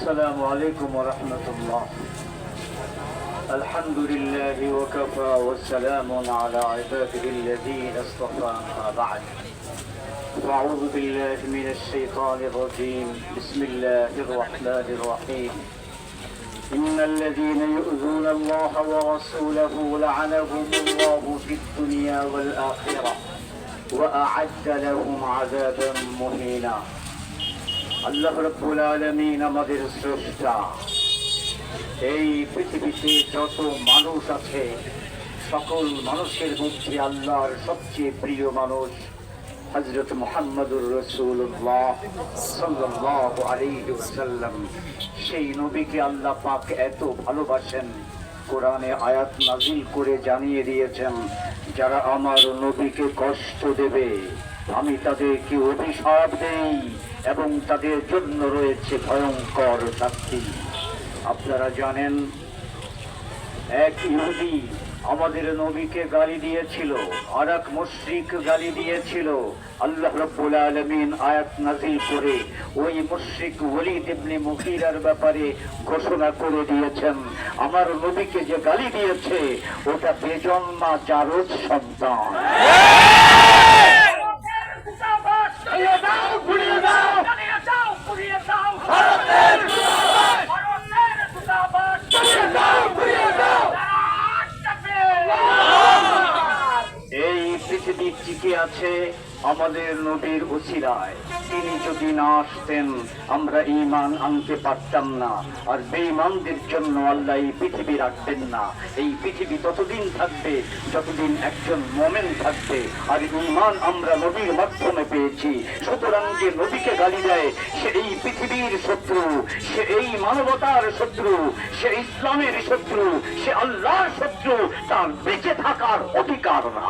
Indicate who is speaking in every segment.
Speaker 1: السلام عليكم ورحمة الله. الحمد لله وكفى والسلام على عباده الذين اصطفى. أما بعد فأعوذ بالله من الشيطان الرجيم. بسم الله الرحمن الرحيم. إن الذين يؤذون الله ورسوله لعنهم الله في الدنيا والآخرة وأعد لهم عذابا مهينا. আল্লাহ রাব্বুল আলামিন আমাদের স্রষ্টা। এই পৃথিবীতে যত মানুষ আছে সকল মানুষের মধ্যে আল্লাহর সবচেয়ে প্রিয় মানুষ হযরত মুহাম্মদুর রাসূলুল্লাহ সাল্লাল্লাহু আলাইহি ওয়াসাল্লাম। সেই নবীকে আল্লাহ পাক এত ভালোবাসেন, কোরআনে আয়াত নাযিল করে জানিয়ে দিয়েছেন, যারা আমার নবীকে কষ্ট দেবে আমি তাদেরকে অভিশাপ দেই এবং তাদের জন্য রয়েছে ভয়ঙ্কর শাস্তি। আপনারা জানেন, এক ইহুদি আমাদের নবীকে গালি দিয়েছিল, আর এক মুশরিক গালি দিয়েছিল। আল্লাহ রাব্বুল আলামিন আয়াত নাযিল করে ওই মুশরিক ওলীদ ইবনে মুগীরার ব্যাপারে ঘোষণা করে দিয়েছেন, আমার নবীকে যে গালি দিয়েছে ওটা বেজন্মা জারজ সন্তান। এই পৃথিবী টিকে আছে আমাদের নবীর উসিলায়। তিনি যদি না আসতেন আমরা ঈমান আনতে পারতাম না, আর বেঈমানদের জন্য আল্লাহ এই পৃথিবী রাখবেন না। এই পৃথিবী ততদিন থাকবে যতদিন একজন মুমিন থাকবে, আর ঈমান আমরা নবীর মাধ্যমে পেয়েছি। সুতরাং যে নবীকে গালি দেয় সে এই পৃথিবীর শত্রু, সে এই মানবতার শত্রু, সে ইসলামের শত্রু, সে আল্লাহর শত্রু। তার বেঁচে থাকার অধিকার না।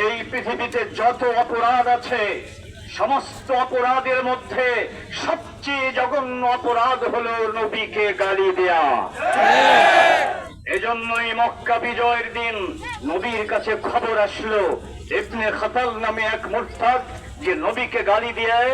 Speaker 1: এই পৃথিবীতে যত অপরাধ আছে সমস্ত অপরাধের মধ্যে সবচেয়ে জঘন্য অপরাধ হলো নবীকে গালি দেয়া। এজন্যই মক্কা বিজয়ের দিন নবীর কাছে খবর আসলো ইবনে খাতাল নামে এক মুরতাদ যে নবীকে গালি দেয়